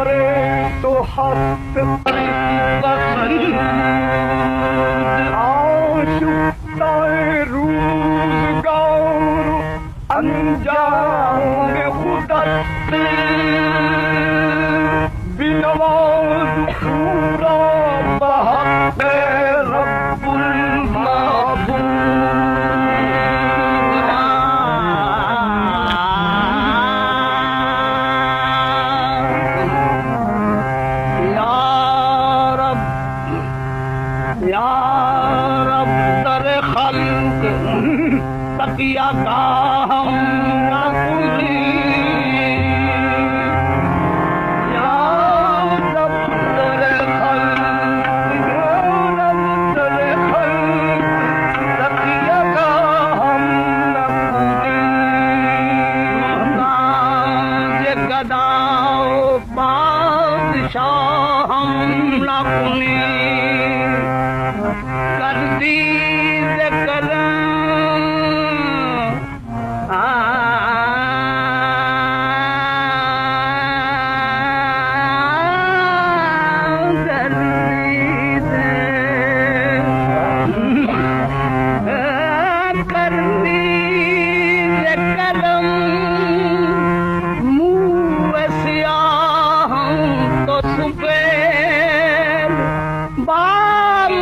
करे तो हस्त आशुक्ता रोजगार अंजाम खुदस्त बिनवाज पूरा बहक रब्बुल माबूद। या रब दर खल्क तकिया का हम न कुली। या रब दर खल्क, या रब दर खल्क तकिया का हम न कुली। मोहताज गदाओ बादशाह हम न कुली। कर दीद करम कर दीद करम मुँह स्याह तो सुबह बाल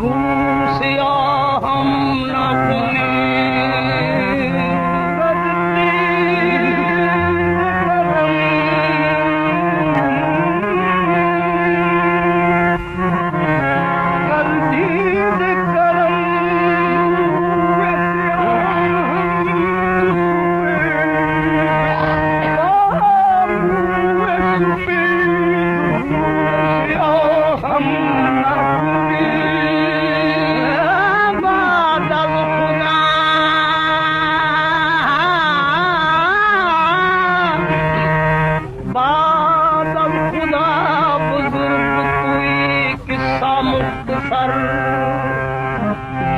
रूसिया हम न बने।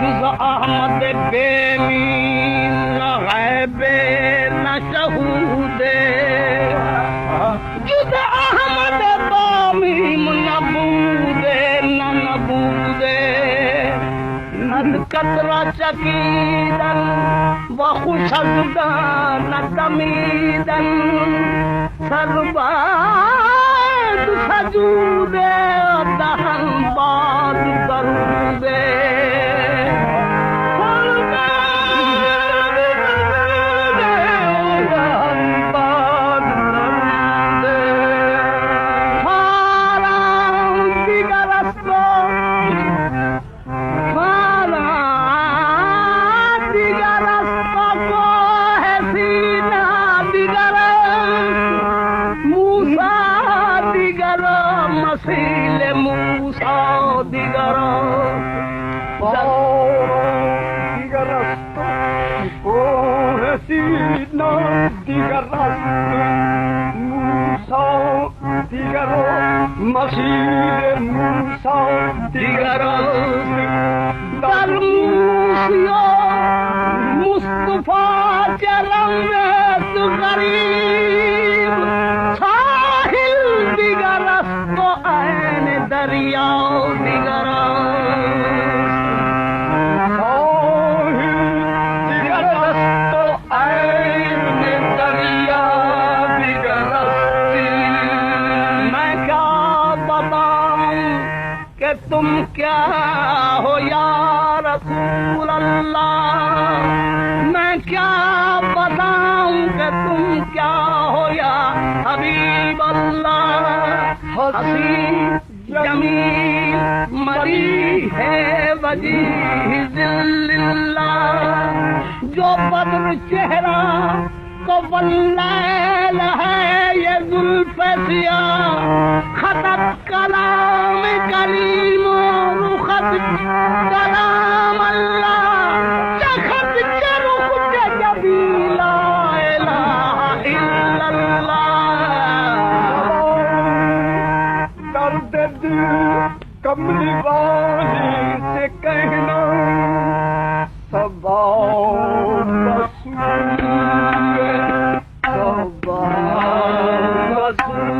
जुज़ अहमद बेमीन न गैबे न शहूदे। जुज़ अहमद बेमीन न बूदे न नबूदे। कतरा चकीदन व खुशदन न तमीदन सरबाद सजूदे दहन बाद दरूदे। मसीले मूसा दिगरा दिगरस्त को हसीना दिगरस्त मूसा दिगरो मसीले मूसा दिगरस्त दर मूसिया मुस्तफा चरम तो गरीब साहिल दिगरस्त तो ऐन दरिया दिगरस्त दिगरस्त तो ऐन दरिया दिगरस्त। मैं क्या बताऊं कि तुम क्या हो या रसूल अल्लाह। मैं क्या बताऊं कि तुम क्या हो या हबीब अल्लाह। हसी जमील मरी है वजीह जिल्लल्लाह। जो बद्र चेहरा तो वल्लैल है ये जुल्फ़िया। खतत कलाम कलीम रुखत कलाम अल्लाह। चखत चरुख जबीला इलाहा इल्लल्लाह। दर्द दिल कमली वाली से कहना सबा रसूल सबा Oh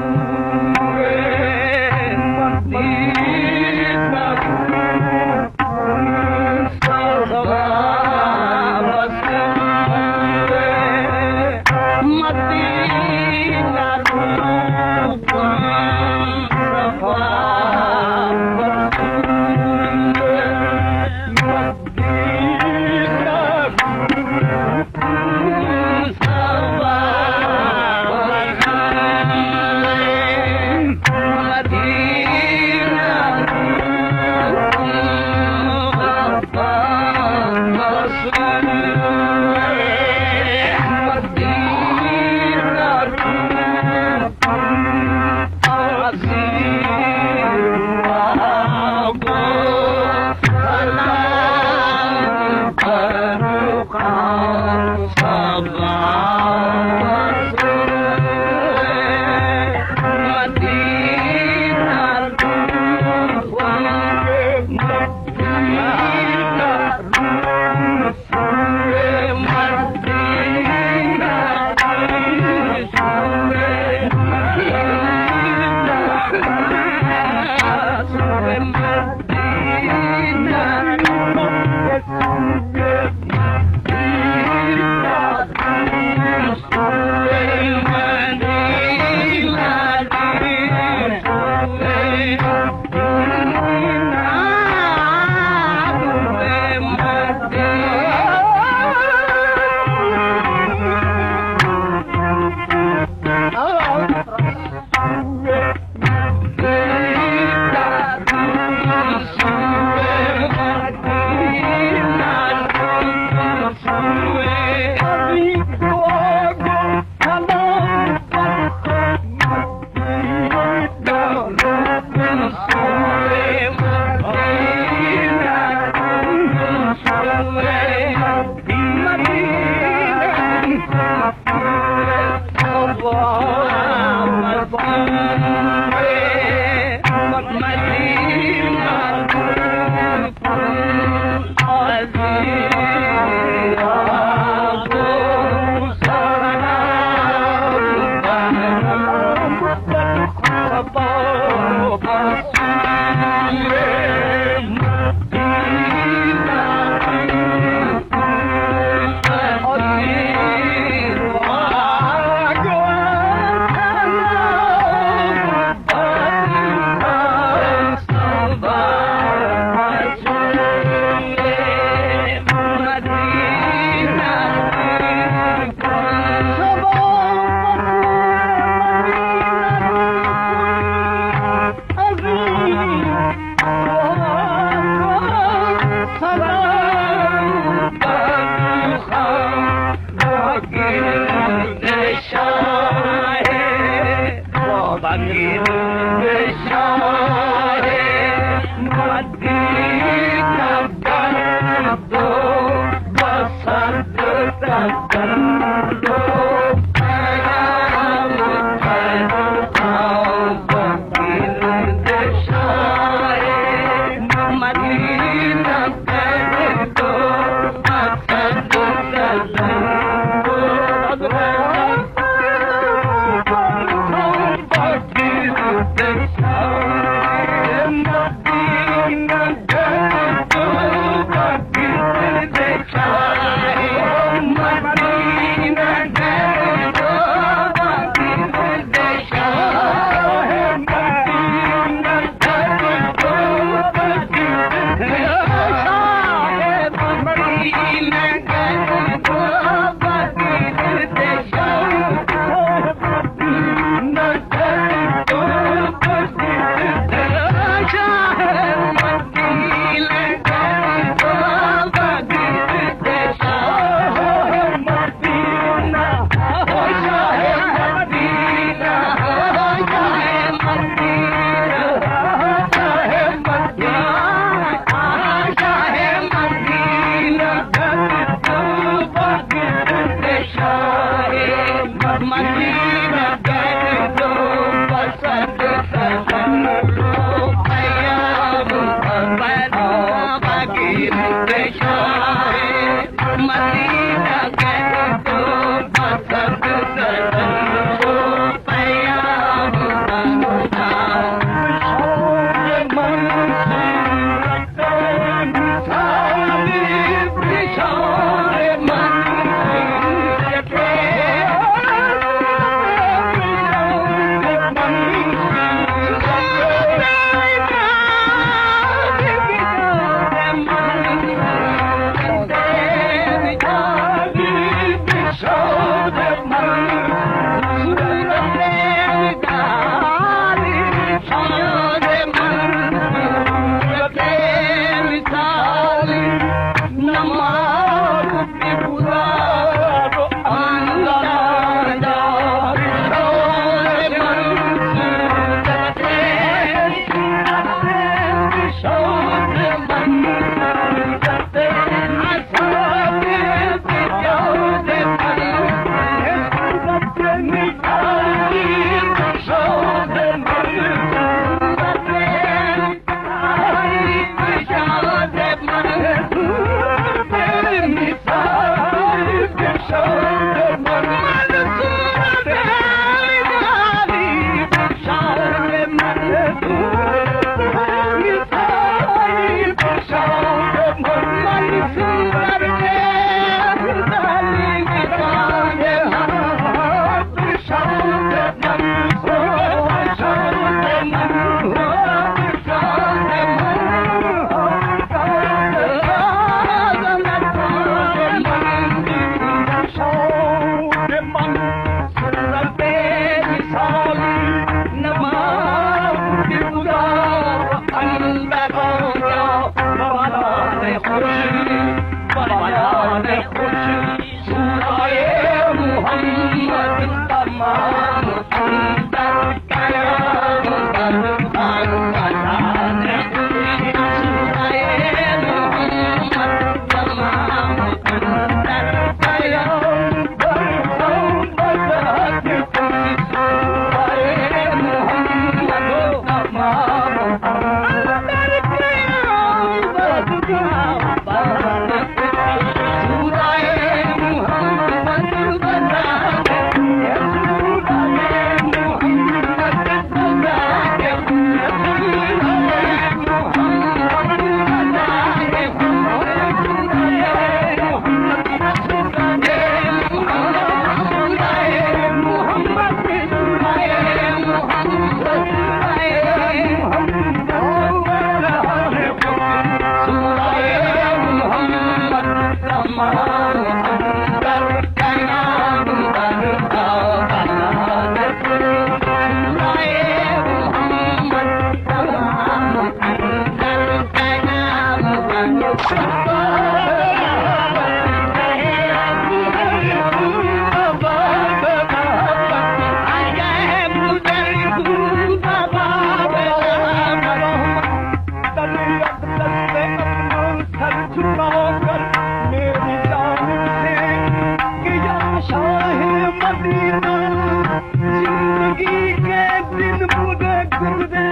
गुजरे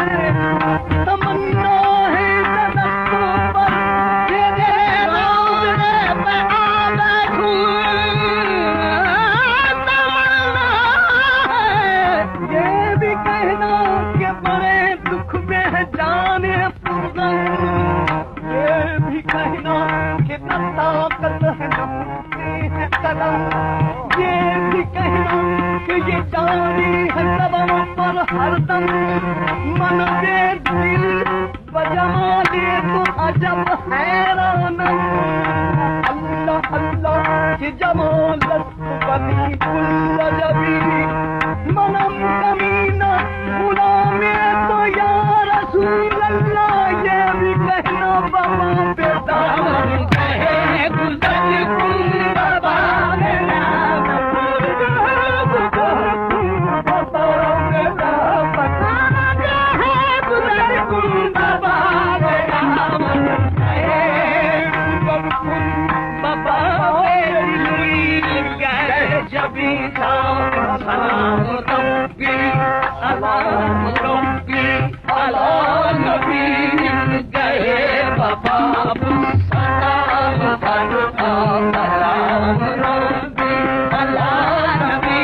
तमन्ना है तनक्कुर पर तेरे रोज़े पे आ बैठूं तमन्ना है ये भी कहना कि बड़े दुख में है जाने पुरज़म ये भी कहना कि न ताकत है न है कदम ये भी कहना कि ये जानी है कदम पर हरदम मन दे दिल बजा दे तो अजब हैरान अल्लाह अल्लाह कि जमालत बनी कुल जबी मनम कमीना गुलामे तो या रसूल अल्लाह ये भी कहना बाबा बेटा कहे गुजर कुल बाबा मेरा बाबा मेरा बताना है गुजर कुल बाबा मेरा कहे गुजर कुल बाबा मेरी कहे जबी सलाम रब्बी सलाम रब्बी अला नबी कहे बाबा सलाम सलाम रब्बी अला नबी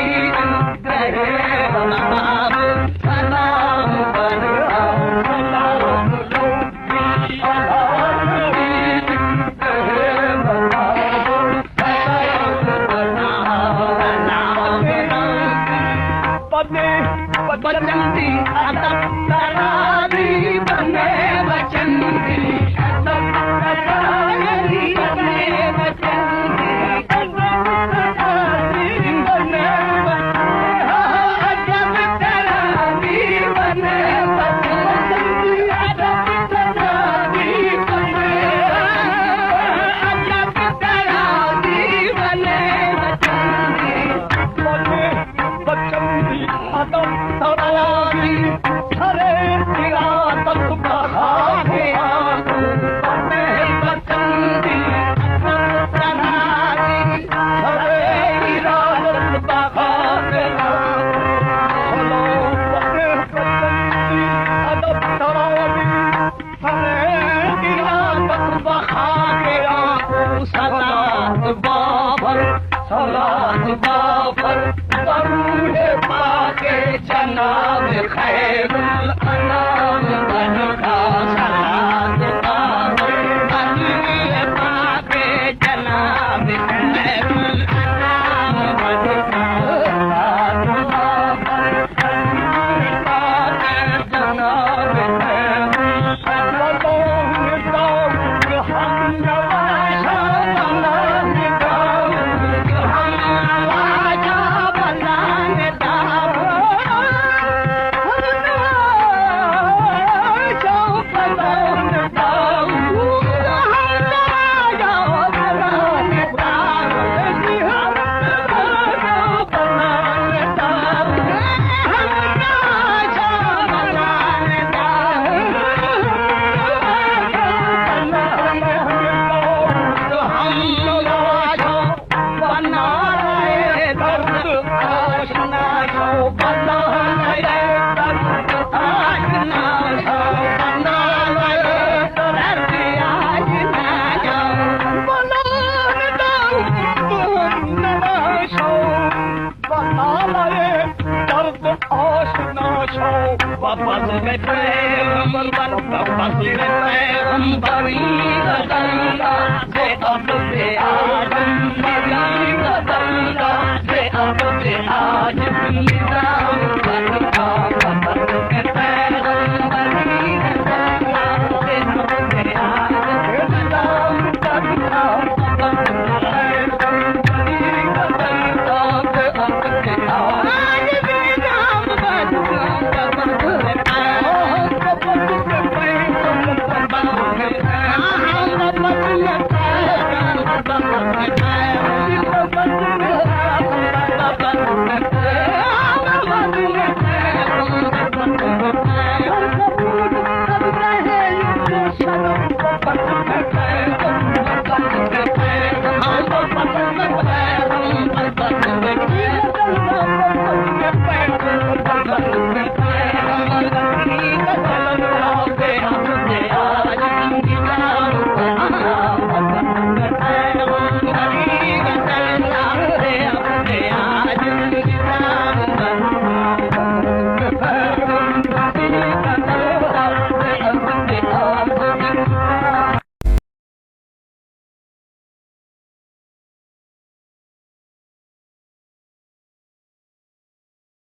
कहे बाबा सलाम सलाम रब्बी अला नबी कहे बाबा बने बचंती अदब तरारी बने बचंती अदब तरारी बने बचंती अदब तरारी बने अदब तरारी बने बचंती अदब तरारी बने अदब तरारी बने बचंती बचंती अदब तरारी हरे इरादत बढ़ा गया बने बचंती अदब तरारी हरे इरादत बढ़ा गया चलो बने बचंती अदब तरारी हरे इरादत बढ़ा गया सलात बाबर दरूद पाके जनाब खैरुल अनाम बनका सलात बाबर दरूद पाके जनाब खैरुल अनाम बनका सलात बाबर दरूद पाके जनाब खैरुल आज